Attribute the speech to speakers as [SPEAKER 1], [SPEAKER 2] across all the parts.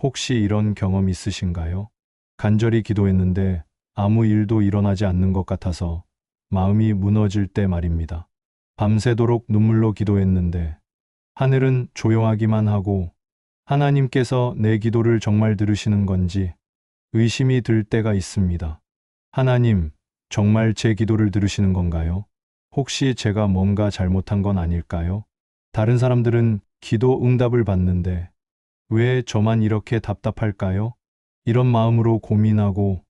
[SPEAKER 1] 혹시 이런 경험 있으신가요? 간절히 기도했는데 아무 일도 일어나지 않는 것 같아서 마음이 무너질 때 말입니다. 밤새도록 눈물로 기도했는데 하늘은 조용하기만 하고 하나님께서 내 기도를 정말 들으시는 건지 의심이 들 때가 있습니다. 하나님, 정말 제 기도를 들으시는 건가요? 혹시 제가 뭔가 잘못한 건 아닐까요? 다른 사람들은 기도 응답을 받는데 왜 저만 이렇게 답답할까요? 이런 마음으로 고민하고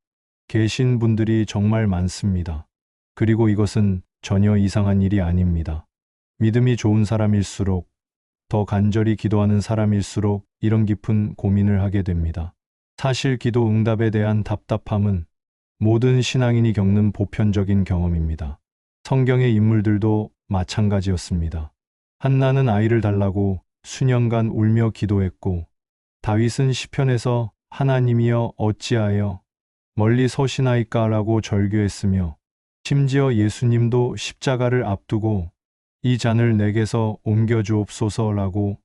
[SPEAKER 1] 계신 분들이 정말 많습니다. 그리고 이것은 전혀 이상한 일이 아닙니다. 믿음이 좋은 사람일수록, 더 간절히 기도하는 사람일수록 이런 깊은 고민을 하게 됩니다. 사실 기도 응답에 대한 답답함은 모든 신앙인이 겪는 보편적인 경험입니다. 성경의 인물들도 마찬가지였습니다. 한나는 아이를 달라고 수년간 울며 기도했고, 다윗은 시편에서 하나님이여 어찌하여 멀리 서시나이까라고 절규했으며, 심지어 예수님도 십자가를 앞두고 이 잔을 내게서 옮겨주옵소서라고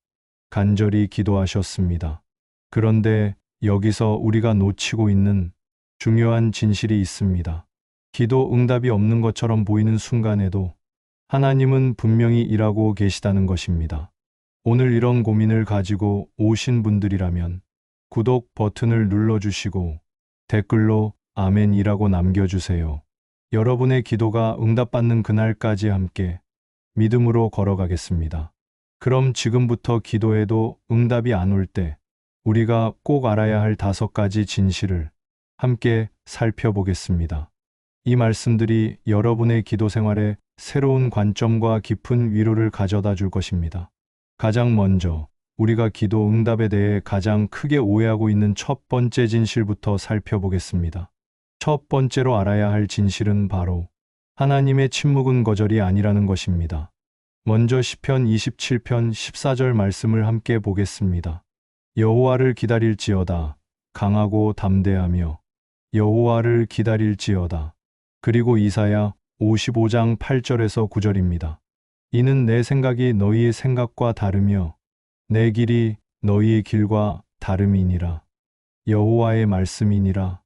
[SPEAKER 1] 간절히 기도하셨습니다. 그런데 여기서 우리가 놓치고 있는 중요한 진실이 있습니다. 기도 응답이 없는 것처럼 보이는 순간에도 하나님은 분명히 일하고 계시다는 것입니다. 오늘 이런 고민을 가지고 오신 분들이라면 구독 버튼을 눌러주시고 댓글로 아멘이라고 남겨주세요. 여러분의 기도가 응답받는 그날까지 함께 믿음으로 걸어가겠습니다. 그럼 지금부터 기도해도 응답이 안 올 때 우리가 꼭 알아야 할 5가지 진실을 함께 살펴보겠습니다. 이 말씀들이 여러분의 기도 생활에 새로운 관점과 깊은 위로를 가져다 줄 것입니다. 가장 먼저 우리가 기도 응답에 대해 가장 크게 오해하고 있는 첫 번째 진실부터 살펴보겠습니다. 첫 번째로 알아야 할 진실은 바로 하나님의 침묵은 거절이 아니라는 것입니다. 먼저 시편 27편 14절 말씀을 함께 보겠습니다. 여호와를 기다릴지어다 강하고 담대하며 여호와를 기다릴지어다. 그리고 이사야 55장 8절에서 9절입니다. 이는 내 생각이 너희의 생각과 다르며 내 길이 너희의 길과 다름이니라. 여호와의 말씀이니라.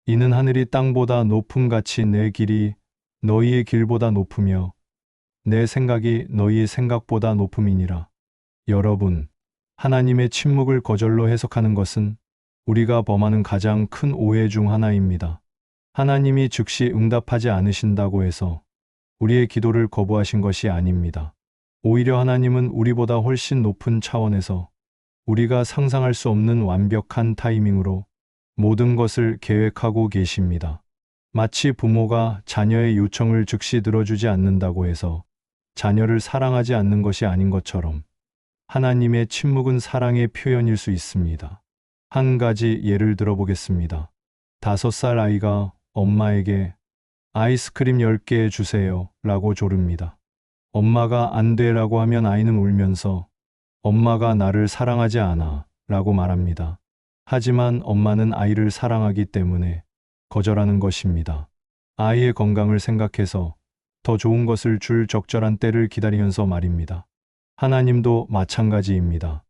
[SPEAKER 1] 이는 하늘이 땅보다 높음같이 내 길이 너희의 길보다 높으며 내 생각이 너희의 생각보다 높음이니라. 여러분, 하나님의 침묵을 거절로 해석하는 것은 우리가 범하는 가장 큰 오해 중 하나입니다. 하나님이 즉시 응답하지 않으신다고 해서 우리의 기도를 거부하신 것이 아닙니다. 오히려 하나님은 우리보다 훨씬 높은 차원에서 우리가 상상할 수 없는 완벽한 타이밍으로 모든 것을 계획하고 계십니다. 마치 부모가 자녀의 요청을 즉시 들어주지 않는다고 해서 자녀를 사랑하지 않는 것이 아닌 것처럼 하나님의 침묵은 사랑의 표현일 수 있습니다. 한 가지 예를 들어보겠습니다. 5살 아이가 엄마에게 아이스크림 10개 주세요 라고 조릅니다. 엄마가 안 돼 라고 하면 아이는 울면서 엄마가 나를 사랑하지 않아 라고 말합니다. 하지만 엄마는 아이를 사랑하기 때문에 거절하는 것입니다. 아이의 건강을 생각해서 더 좋은 것을 줄 적절한 때를 기다리면서 말입니다. 하나님도 마찬가지입니다.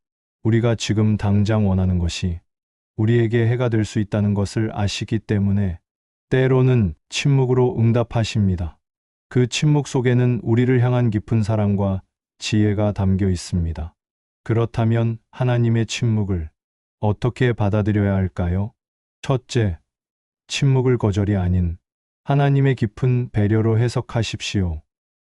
[SPEAKER 1] 우리가 지금 당장 원하는 것이 우리에게 해가 될 수 있다는 것을 아시기 때문에 때로는 침묵으로 응답하십니다. 그 침묵 속에는 우리를 향한 깊은 사랑과 지혜가 담겨 있습니다. 그렇다면 하나님의 침묵을 어떻게 받아들여야 할까요? 첫째, 침묵을 거절이 아닌 하나님의 깊은 배려로 해석하십시오.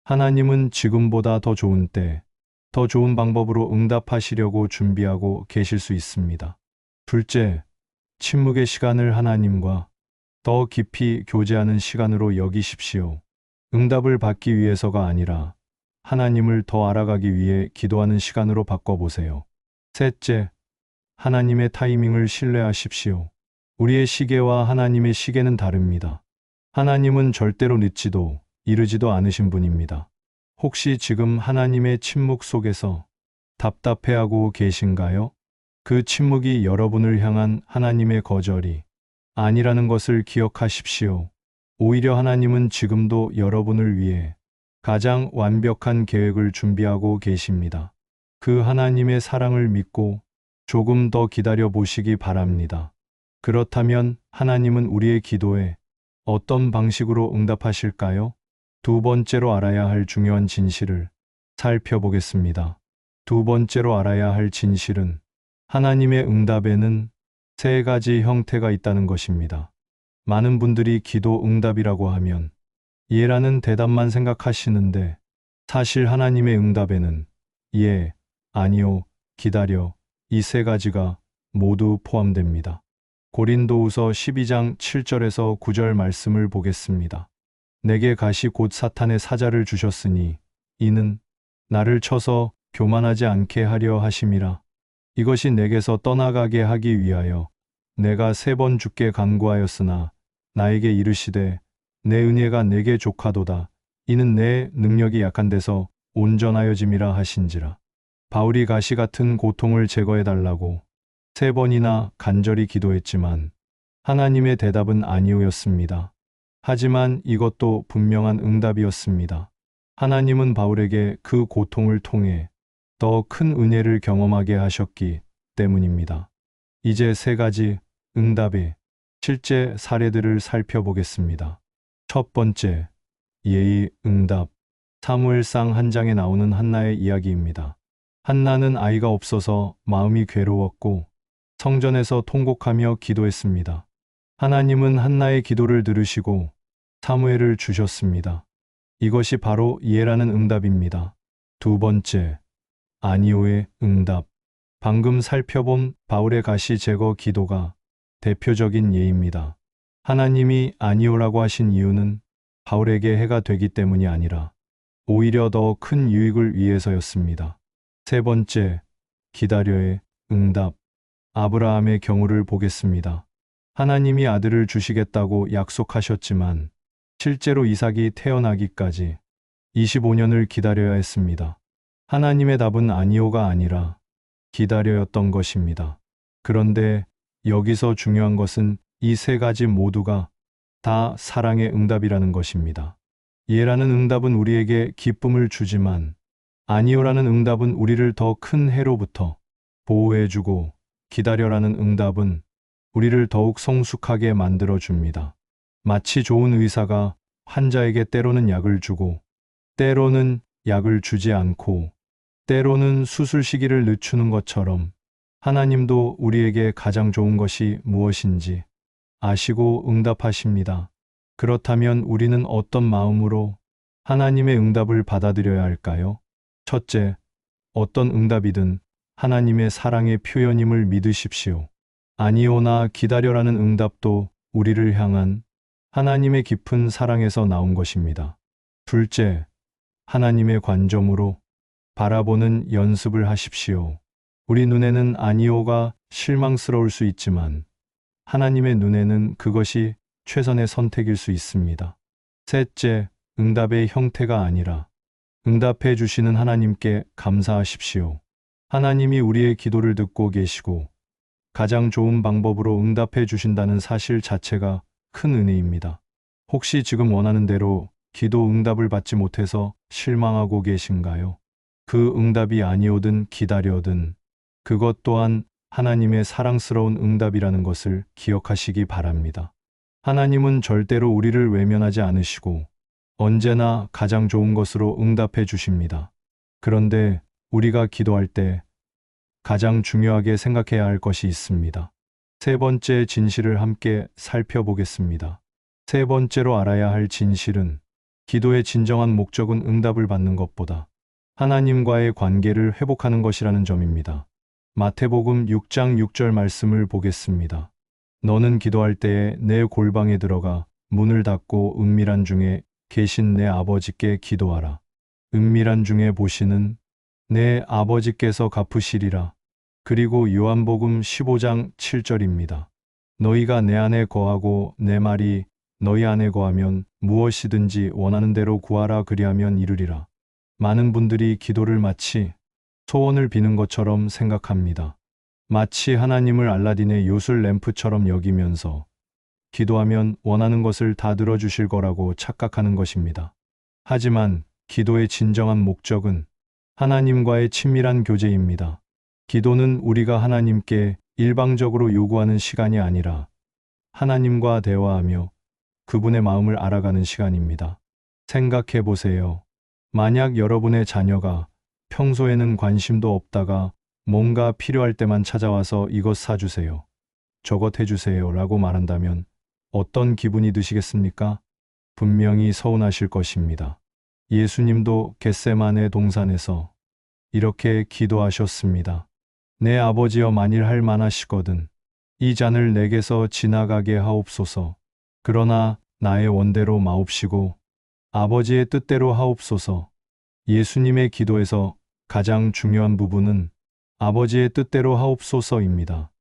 [SPEAKER 1] 하나님은 지금보다 더 좋은 때, 더 좋은 방법으로 응답하시려고 준비하고 계실 수 있습니다. 둘째, 침묵의 시간을 하나님과 더 깊이 교제하는 시간으로 여기십시오. 응답을 받기 위해서가 아니라 하나님을 더 알아가기 위해 기도하는 시간으로 바꿔보세요. 셋째, 하나님의 타이밍을 신뢰하십시오. 우리의 시계와 하나님의 시계는 다릅니다. 하나님은 절대로 늦지도 이르지도 않으신 분입니다. 혹시 지금 하나님의 침묵 속에서 답답해하고 계신가요? 그 침묵이 여러분을 향한 하나님의 거절이 아니라는 것을 기억하십시오. 오히려 하나님은 지금도 여러분을 위해 가장 완벽한 계획을 준비하고 계십니다. 그 하나님의 사랑을 믿고 조금 더 기다려 보시기 바랍니다. 그렇다면 하나님은 우리의 기도에 어떤 방식으로 응답하실까요? 두 번째로 알아야 할 중요한 진실을 살펴보겠습니다. 두 번째로 알아야 할 진실은 하나님의 응답에는 세 가지 형태가 있다는 것입니다. 많은 분들이 기도 응답이라고 하면 예라는 대답만 생각하시는데 사실 하나님의 응답에는 예, 아니요, 기다려 이 세 가지가 모두 포함됩니다. 고린도후서 12장 7절에서 9절 말씀을 보겠습니다. 내게 가시 곧 사탄의 사자를 주셨으니 이는 나를 쳐서 교만하지 않게 하려 하심이라. 이것이 내게서 떠나가게 하기 위하여 내가 3번 주께 간구하였으나 나에게 이르시되 내 은혜가 내게 족하도다. 이는 내 능력이 약한 데서 온전하여짐이라 하신지라. 바울이 가시 같은 고통을 제거해 달라고 3번이나 간절히 기도했지만 하나님의 대답은 아니오였습니다. 하지만 이것도 분명한 응답이었습니다. 하나님은 바울에게 그 고통을 통해 더 큰 은혜를 경험하게 하셨기 때문입니다. 이제 3가지 응답의 실제 사례들을 살펴보겠습니다. 첫 번째, 예의 응답. 사무엘상 한 장에 나오는 한나의 이야기입니다. 한나는 아이가 없어서 마음이 괴로웠고 성전에서 통곡하며 기도했습니다. 하나님은 한나의 기도를 들으시고 사무엘을 주셨습니다. 이것이 바로 예라는 응답입니다. 두 번째, 아니오의 응답. 방금 살펴본 바울의 가시 제거 기도가 대표적인 예입니다. 하나님이 아니오라고 하신 이유는 바울에게 해가 되기 때문이 아니라 오히려 더 큰 유익을 위해서였습니다. 세 번째, 기다려의 응답. 아브라함의 경우를 보겠습니다. 하나님이 아들을 주시겠다고 약속하셨지만 실제로 이삭이 태어나기까지 25년을 기다려야 했습니다. 하나님의 답은 아니오가 아니라 기다려였던 것입니다. 그런데 여기서 중요한 것은 이 3가지 모두가 다 사랑의 응답이라는 것입니다. 예라는 응답은 우리에게 기쁨을 주지만 아니오라는 응답은 우리를 더 큰 해로부터 보호해주고 기다려라는 응답은 우리를 더욱 성숙하게 만들어줍니다. 마치 좋은 의사가 환자에게 때로는 약을 주고 때로는 약을 주지 않고 때로는 수술 시기를 늦추는 것처럼 하나님도 우리에게 가장 좋은 것이 무엇인지 아시고 응답하십니다. 그렇다면 우리는 어떤 마음으로 하나님의 응답을 받아들여야 할까요? 첫째, 어떤 응답이든 하나님의 사랑의 표현임을 믿으십시오. 아니오나 기다려라는 응답도 우리를 향한 하나님의 깊은 사랑에서 나온 것입니다. 둘째, 하나님의 관점으로 바라보는 연습을 하십시오. 우리 눈에는 아니오가 실망스러울 수 있지만 하나님의 눈에는 그것이 최선의 선택일 수 있습니다. 셋째, 응답의 형태가 아니라 응답해 주시는 하나님께 감사하십시오. 하나님이 우리의 기도를 듣고 계시고 가장 좋은 방법으로 응답해 주신다는 사실 자체가 큰 은혜입니다. 혹시 지금 원하는 대로 기도 응답을 받지 못해서 실망하고 계신가요? 그 응답이 아니오든 기다려든 그것 또한 하나님의 사랑스러운 응답이라는 것을 기억하시기 바랍니다. 하나님은 절대로 우리를 외면하지 않으시고 언제나 가장 좋은 것으로 응답해 주십니다. 그런데 우리가 기도할 때 가장 중요하게 생각해야 할 것이 있습니다. 세 번째 진실을 함께 살펴보겠습니다. 세 번째로 알아야 할 진실은 기도의 진정한 목적은 응답을 받는 것보다 하나님과의 관계를 회복하는 것이라는 점입니다. 마태복음 6장 6절 말씀을 보겠습니다. 너는 기도할 때에 내 골방에 들어가 문을 닫고 은밀한 중에 계신 내 아버지께 기도하라. 은밀한 중에 보시는 내 아버지께서 갚으시리라. 그리고 요한복음 15장 7절입니다. 너희가 내 안에 거하고 내 말이 너희 안에 거하면 무엇이든지 원하는 대로 구하라 그리하면 이루리라. 많은 분들이 기도를 마치 소원을 비는 것처럼 생각합니다. 마치 하나님을 알라딘의 요술 램프처럼 여기면서 기도하면 원하는 것을 다 들어주실 거라고 착각하는 것입니다. 하지만 기도의 진정한 목적은 하나님과의 친밀한 교제입니다. 기도는 우리가 하나님께 일방적으로 요구하는 시간이 아니라 하나님과 대화하며 그분의 마음을 알아가는 시간입니다. 생각해 보세요. 만약 여러분의 자녀가 평소에는 관심도 없다가 뭔가 필요할 때만 찾아와서 이것 사주세요, 저것 해주세요 라고 말한다면 어떤 기분이 드시겠습니까? 분명히 서운하실 것입니다. 예수님도 겟세마네 동산에서 이렇게 기도하셨습니다. 내 아버지여, 만일 할 만하시거든 이 잔을 내게서 지나가게 하옵소서. 그러나 나의 원대로 마옵시고 아버지의 뜻대로 하옵소서. 예수님의 기도에서 가장 중요한 부분은 아버지의 뜻대로 하옵소서입니다.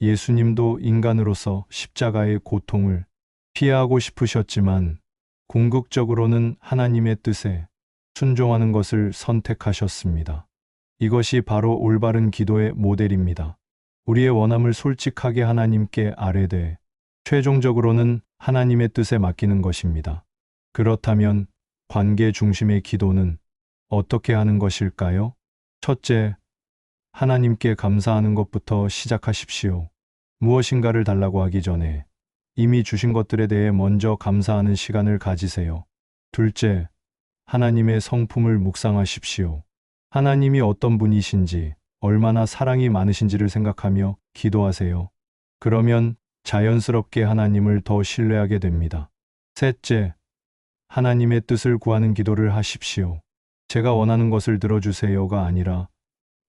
[SPEAKER 1] 예수님도 인간으로서 십자가의 고통을 피하고 싶으셨지만 궁극적으로는 하나님의 뜻에 순종하는 것을 선택하셨습니다. 이것이 바로 올바른 기도의 모델입니다. 우리의 원함을 솔직하게 하나님께 아뢰되 최종적으로는 하나님의 뜻에 맡기는 것입니다. 그렇다면 관계 중심의 기도는 어떻게 하는 것일까요? 첫째, 하나님께 감사하는 것부터 시작하십시오. 무엇인가를 달라고 하기 전에 이미 주신 것들에 대해 먼저 감사하는 시간을 가지세요. 둘째, 하나님의 성품을 묵상하십시오. 하나님이 어떤 분이신지, 얼마나 사랑이 많으신지를 생각하며 기도하세요. 그러면 자연스럽게 하나님을 더 신뢰하게 됩니다. 셋째, 하나님의 뜻을 구하는 기도를 하십시오. 제가 원하는 것을 들어주세요가 아니라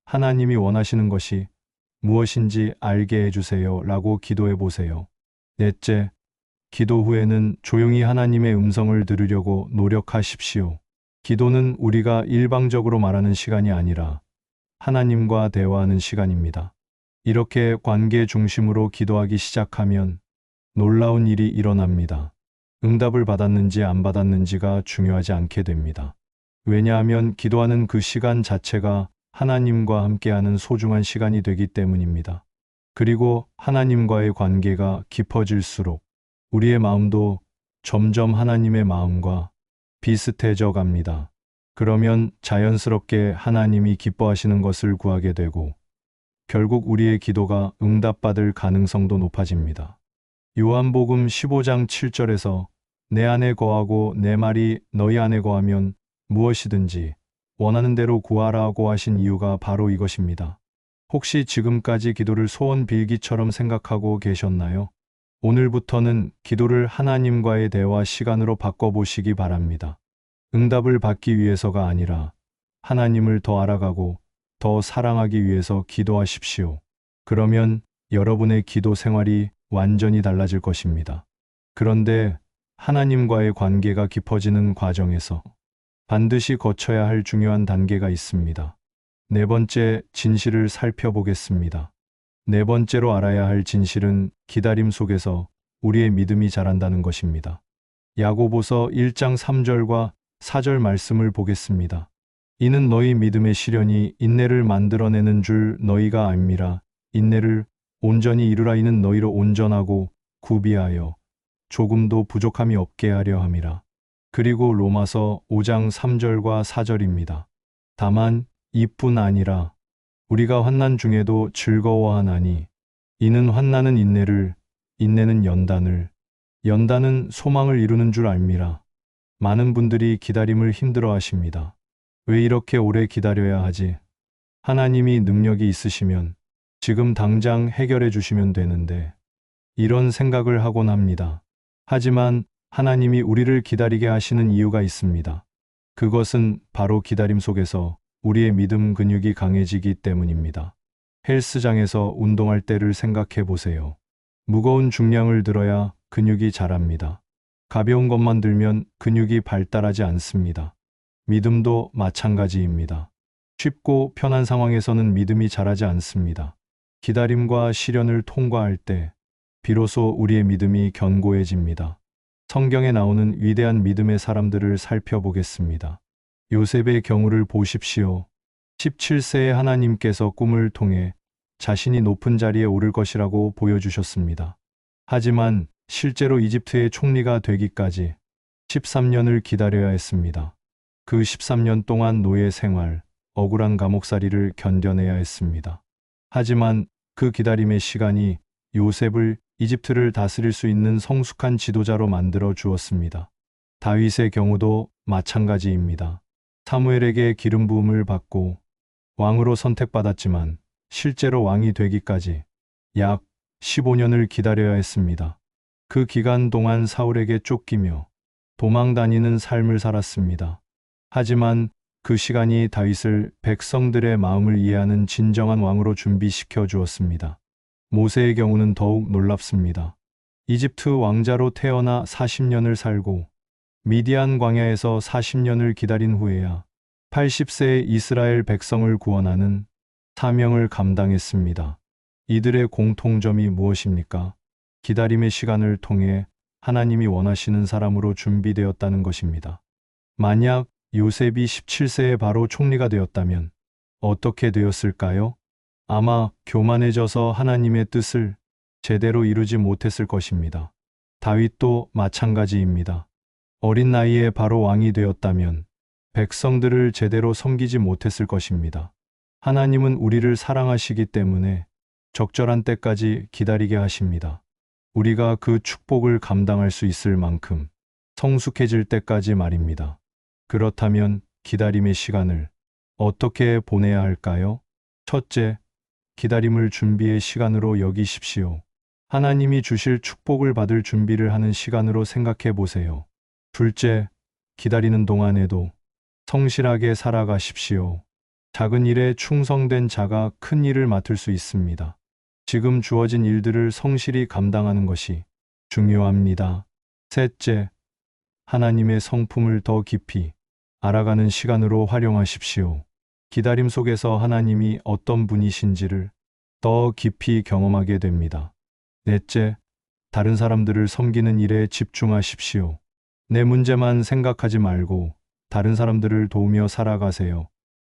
[SPEAKER 1] 하나님이 원하시는 것이 무엇인지 알게 해주세요 라고 기도해 보세요. 넷째, 기도 후에는 조용히 하나님의 음성을 들으려고 노력하십시오. 기도는 우리가 일방적으로 말하는 시간이 아니라 하나님과 대화하는 시간입니다. 이렇게 관계 중심으로 기도하기 시작하면 놀라운 일이 일어납니다. 응답을 받았는지 안 받았는지가 중요하지 않게 됩니다. 왜냐하면 기도하는 그 시간 자체가 하나님과 함께하는 소중한 시간이 되기 때문입니다. 그리고 하나님과의 관계가 깊어질수록 우리의 마음도 점점 하나님의 마음과 비슷해져 갑니다. 그러면 자연스럽게 하나님이 기뻐하시는 것을 구하게 되고 결국 우리의 기도가 응답받을 가능성도 높아집니다. 요한복음 15장 7절에서 내 안에 거하고 내 말이 너희 안에 거하면 무엇이든지 원하는 대로 구하라고 하신 이유가 바로 이것입니다. 혹시 지금까지 기도를 소원 빌기처럼 생각하고 계셨나요? 오늘부터는 기도를 하나님과의 대화 시간으로 바꿔보시기 바랍니다. 응답을 받기 위해서가 아니라 하나님을 더 알아가고 더 사랑하기 위해서 기도하십시오. 그러면 여러분의 기도 생활이 완전히 달라질 것입니다. 그런데 하나님과의 관계가 깊어지는 과정에서 반드시 거쳐야 할 중요한 단계가 있습니다. 네 번째, 진실을 살펴보겠습니다. 네 번째로 알아야 할 진실은 기다림 속에서 우리의 믿음이 자란다는 것입니다. 야고보서 1장 3절과 4절 말씀을 보겠습니다. 이는 너희 믿음의 시련이 인내를 만들어내는 줄 너희가 압니다. 인내를 온전히 이루라. 이는 너희로 온전하고 구비하여 조금도 부족함이 없게 하려 함이라. 그리고 로마서 5장 3절과 4절입니다. 다만 이뿐 아니라 우리가 환난 중에도 즐거워하나니 이는 환난은 인내를, 인내는 연단을, 연단은 소망을 이루는 줄 알미라. 많은 분들이 기다림을 힘들어하십니다. 왜 이렇게 오래 기다려야 하지? 하나님이 능력이 있으시면 지금 당장 해결해 주시면 되는데 이런 생각을 하곤 합니다. 하지만 하나님이 우리를 기다리게 하시는 이유가 있습니다. 그것은 바로 기다림 속에서 우리의 믿음 근육이 강해지기 때문입니다. 헬스장에서 운동할 때를 생각해 보세요. 무거운 중량을 들어야 근육이 자랍니다. 가벼운 것만 들면 근육이 발달하지 않습니다. 믿음도 마찬가지입니다. 쉽고 편한 상황에서는 믿음이 자라지 않습니다. 기다림과 시련을 통과할 때 비로소 우리의 믿음이 견고해집니다. 성경에 나오는 위대한 믿음의 사람들을 살펴보겠습니다. 요셉의 경우를 보십시오. 17세에 하나님께서 꿈을 통해 자신이 높은 자리에 오를 것이라고 보여주셨습니다. 하지만 실제로 이집트의 총리가 되기까지 13년을 기다려야 했습니다. 그 13년 동안 노예 생활, 억울한 감옥살이를 견뎌내야 했습니다. 하지만 그 기다림의 시간이 요셉을 이집트를 다스릴 수 있는 성숙한 지도자로 만들어 주었습니다. 다윗의 경우도 마찬가지입니다. 사무엘에게 기름 부음을 받고 왕으로 선택받았지만 실제로 왕이 되기까지 약 15년을 기다려야 했습니다. 그 기간 동안 사울에게 쫓기며 도망 다니는 삶을 살았습니다. 하지만 그 시간이 다윗을 백성들의 마음을 이해하는 진정한 왕으로 준비시켜 주었습니다. 모세의 경우는 더욱 놀랍습니다. 이집트 왕자로 태어나 40년을 살고 미디안 광야에서 40년을 기다린 후에야 80세의 이스라엘 백성을 구원하는 사명을 감당했습니다. 이들의 공통점이 무엇입니까? 기다림의 시간을 통해 하나님이 원하시는 사람으로 준비되었다는 것입니다. 만약 요셉이 17세에 바로 총리가 되었다면 어떻게 되었을까요? 아마 교만해져서 하나님의 뜻을 제대로 이루지 못했을 것입니다. 다윗도 마찬가지입니다. 어린 나이에 바로 왕이 되었다면 백성들을 제대로 섬기지 못했을 것입니다. 하나님은 우리를 사랑하시기 때문에 적절한 때까지 기다리게 하십니다. 우리가 그 축복을 감당할 수 있을 만큼 성숙해질 때까지 말입니다. 그렇다면 기다림의 시간을 어떻게 보내야 할까요? 첫째, 기다림을 준비의 시간으로 여기십시오. 하나님이 주실 축복을 받을 준비를 하는 시간으로 생각해 보세요. 둘째, 기다리는 동안에도 성실하게 살아가십시오. 작은 일에 충성된 자가 큰 일을 맡을 수 있습니다. 지금 주어진 일들을 성실히 감당하는 것이 중요합니다. 셋째, 하나님의 성품을 더 깊이 알아가는 시간으로 활용하십시오. 기다림 속에서 하나님이 어떤 분이신지를 더 깊이 경험하게 됩니다. 넷째, 다른 사람들을 섬기는 일에 집중하십시오. 내 문제만 생각하지 말고 다른 사람들을 도우며 살아가세요.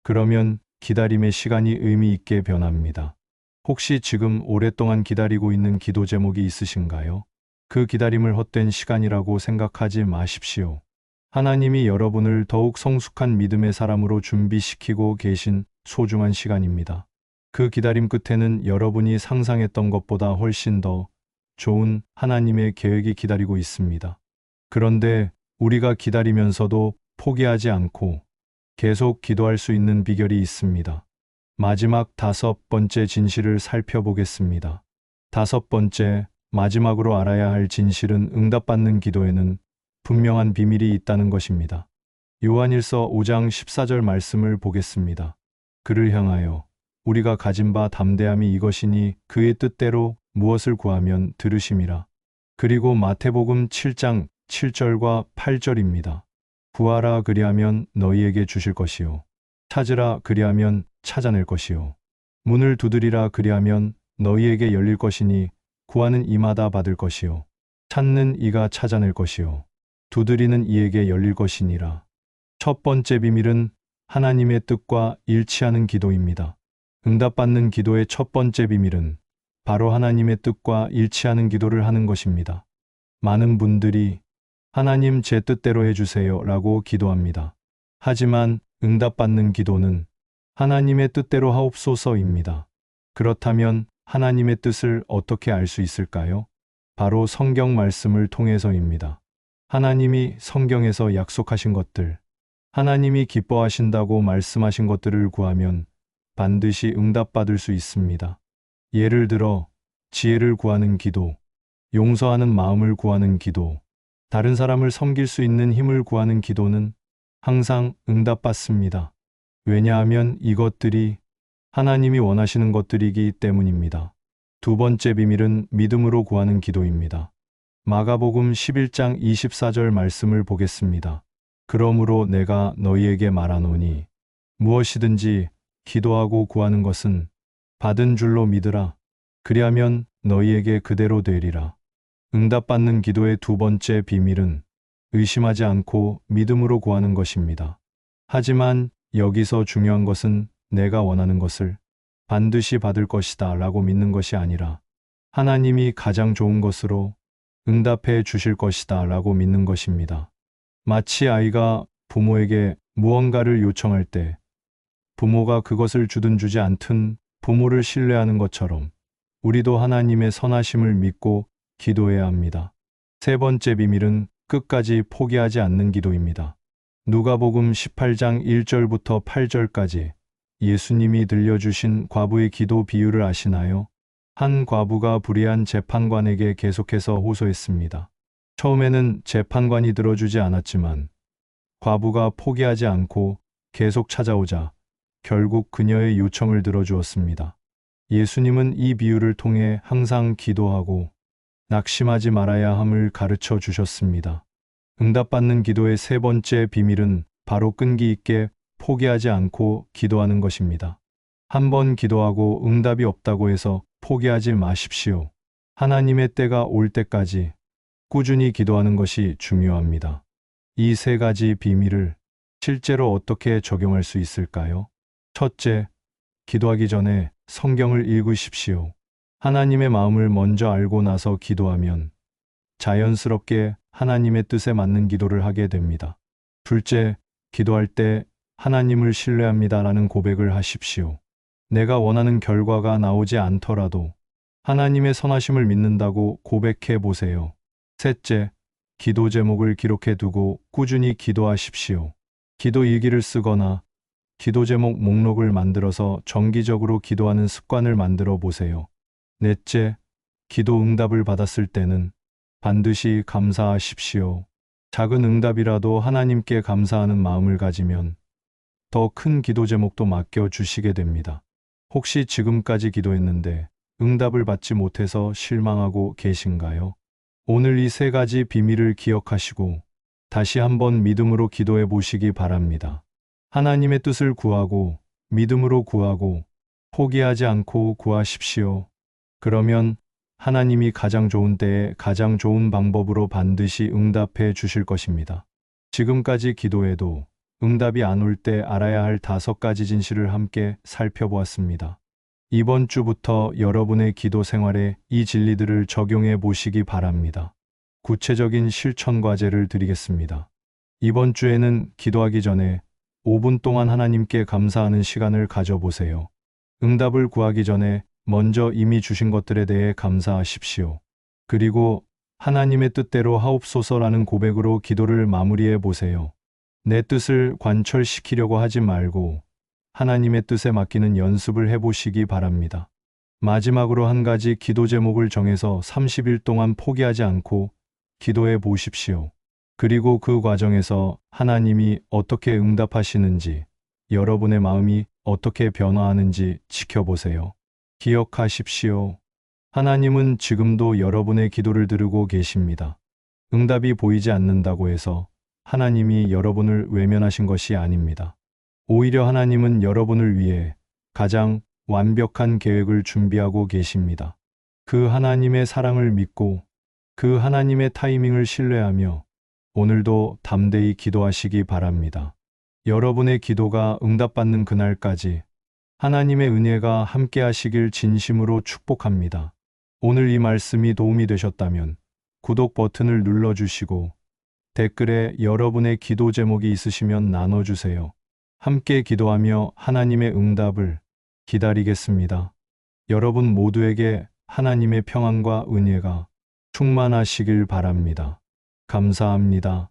[SPEAKER 1] 그러면 기다림의 시간이 의미 있게 변합니다. 혹시 지금 오랫동안 기다리고 있는 기도 제목이 있으신가요? 그 기다림을 헛된 시간이라고 생각하지 마십시오. 하나님이 여러분을 더욱 성숙한 믿음의 사람으로 준비시키고 계신 소중한 시간입니다. 그 기다림 끝에는 여러분이 상상했던 것보다 훨씬 더 좋은 하나님의 계획이 기다리고 있습니다. 그런데 우리가 기다리면서도 포기하지 않고 계속 기도할 수 있는 비결이 있습니다. 마지막 5번째 진실을 살펴보겠습니다. 5번째, 마지막으로 알아야 할 진실은 응답받는 기도에는 분명한 비밀이 있다는 것입니다. 요한일서 5장 14절 말씀을 보겠습니다. 그를 향하여 우리가 가진 바 담대함이 이것이니 그의 뜻대로 무엇을 구하면 들으심이라. 그리고 마태복음 7장 7절과 8절입니다. 구하라 그리하면 너희에게 주실 것이요. 찾으라 그리하면 찾아낼 것이요. 문을 두드리라 그리하면 너희에게 열릴 것이니 구하는 이마다 받을 것이요. 찾는 이가 찾아낼 것이요. 두드리는 이에게 열릴 것이니라. 첫 번째 비밀은 하나님의 뜻과 일치하는 기도입니다. 응답받는 기도의 첫 번째 비밀은 바로 하나님의 뜻과 일치하는 기도를 하는 것입니다. 많은 분들이 하나님 제 뜻대로 해주세요 라고 기도합니다. 하지만 응답받는 기도는 하나님의 뜻대로 하옵소서입니다. 그렇다면 하나님의 뜻을 어떻게 알 수 있을까요? 바로 성경 말씀을 통해서입니다. 하나님이 성경에서 약속하신 것들, 하나님이 기뻐하신다고 말씀하신 것들을 구하면 반드시 응답받을 수 있습니다. 예를 들어 지혜를 구하는 기도, 용서하는 마음을 구하는 기도, 다른 사람을 섬길 수 있는 힘을 구하는 기도는 항상 응답받습니다. 왜냐하면 이것들이 하나님이 원하시는 것들이기 때문입니다. 두 번째 비밀은 믿음으로 구하는 기도입니다. 마가복음 11장 24절 말씀을 보겠습니다. 그러므로 내가 너희에게 말하노니 무엇이든지 기도하고 구하는 것은 받은 줄로 믿으라. 그리하면 너희에게 그대로 되리라. 응답받는 기도의 두 번째 비밀은 의심하지 않고 믿음으로 구하는 것입니다. 하지만 여기서 중요한 것은 내가 원하는 것을 반드시 받을 것이다 라고 믿는 것이 아니라 하나님이 가장 좋은 것으로 응답해 주실 것이다 라고 믿는 것입니다. 마치 아이가 부모에게 무언가를 요청할 때 부모가 그것을 주든 주지 않든 부모를 신뢰하는 것처럼 우리도 하나님의 선하심을 믿고 기도해야 합니다. 세 번째 비밀은 끝까지 포기하지 않는 기도입니다. 누가복음 18장 1절부터 8절까지 예수님이 들려주신 과부의 기도 비유를 아시나요? 한 과부가 불의한 재판관에게 계속해서 호소했습니다. 처음에는 재판관이 들어주지 않았지만 과부가 포기하지 않고 계속 찾아오자 결국 그녀의 요청을 들어주었습니다. 예수님은 이 비유를 통해 항상 기도하고 낙심하지 말아야 함을 가르쳐 주셨습니다. 응답받는 기도의 세 번째 비밀은 바로 끈기 있게 포기하지 않고 기도하는 것입니다. 한 번 기도하고 응답이 없다고 해서 포기하지 마십시오. 하나님의 때가 올 때까지 꾸준히 기도하는 것이 중요합니다. 이 세 가지 비밀을 실제로 어떻게 적용할 수 있을까요? 첫째, 기도하기 전에 성경을 읽으십시오. 하나님의 마음을 먼저 알고 나서 기도하면 자연스럽게 하나님의 뜻에 맞는 기도를 하게 됩니다. 둘째, 기도할 때 하나님을 신뢰합니다라는 고백을 하십시오. 내가 원하는 결과가 나오지 않더라도 하나님의 선하심을 믿는다고 고백해 보세요. 셋째, 기도 제목을 기록해 두고 꾸준히 기도하십시오. 기도 일기를 쓰거나 기도 제목 목록을 만들어서 정기적으로 기도하는 습관을 만들어 보세요. 넷째, 기도 응답을 받았을 때는 반드시 감사하십시오. 작은 응답이라도 하나님께 감사하는 마음을 가지면 더 큰 기도 제목도 맡겨 주시게 됩니다. 혹시 지금까지 기도했는데 응답을 받지 못해서 실망하고 계신가요? 오늘 이 세 가지 비밀을 기억하시고 다시 한번 믿음으로 기도해 보시기 바랍니다. 하나님의 뜻을 구하고 믿음으로 구하고 포기하지 않고 구하십시오. 그러면 하나님이 가장 좋은 때에 가장 좋은 방법으로 반드시 응답해 주실 것입니다. 지금까지 기도해도 응답이 안 올 때 알아야 할 5가지 진실을 함께 살펴보았습니다. 이번 주부터 여러분의 기도 생활에 이 진리들을 적용해 보시기 바랍니다. 구체적인 실천 과제를 드리겠습니다. 이번 주에는 기도하기 전에 5분 동안 하나님께 감사하는 시간을 가져보세요. 응답을 구하기 전에 먼저 이미 주신 것들에 대해 감사하십시오. 그리고 하나님의 뜻대로 하옵소서라는 고백으로 기도를 마무리해 보세요. 내 뜻을 관철시키려고 하지 말고 하나님의 뜻에 맡기는 연습을 해보시기 바랍니다. 마지막으로 한 가지 기도 제목을 정해서 30일 동안 포기하지 않고 기도해 보십시오. 그리고 그 과정에서 하나님이 어떻게 응답하시는지, 여러분의 마음이 어떻게 변화하는지 지켜보세요. 기억하십시오. 하나님은 지금도 여러분의 기도를 들으고 계십니다. 응답이 보이지 않는다고 해서 하나님이 여러분을 외면하신 것이 아닙니다. 오히려 하나님은 여러분을 위해 가장 완벽한 계획을 준비하고 계십니다. 그 하나님의 사랑을 믿고 그 하나님의 타이밍을 신뢰하며 오늘도 담대히 기도하시기 바랍니다. 여러분의 기도가 응답받는 그날까지 하나님의 은혜가 함께 하시길 진심으로 축복합니다. 오늘 이 말씀이 도움이 되셨다면 구독 버튼을 눌러주시고 댓글에 여러분의 기도 제목이 있으시면 나눠주세요. 함께 기도하며 하나님의 응답을 기다리겠습니다. 여러분 모두에게 하나님의 평안과 은혜가 충만하시길 바랍니다. 감사합니다.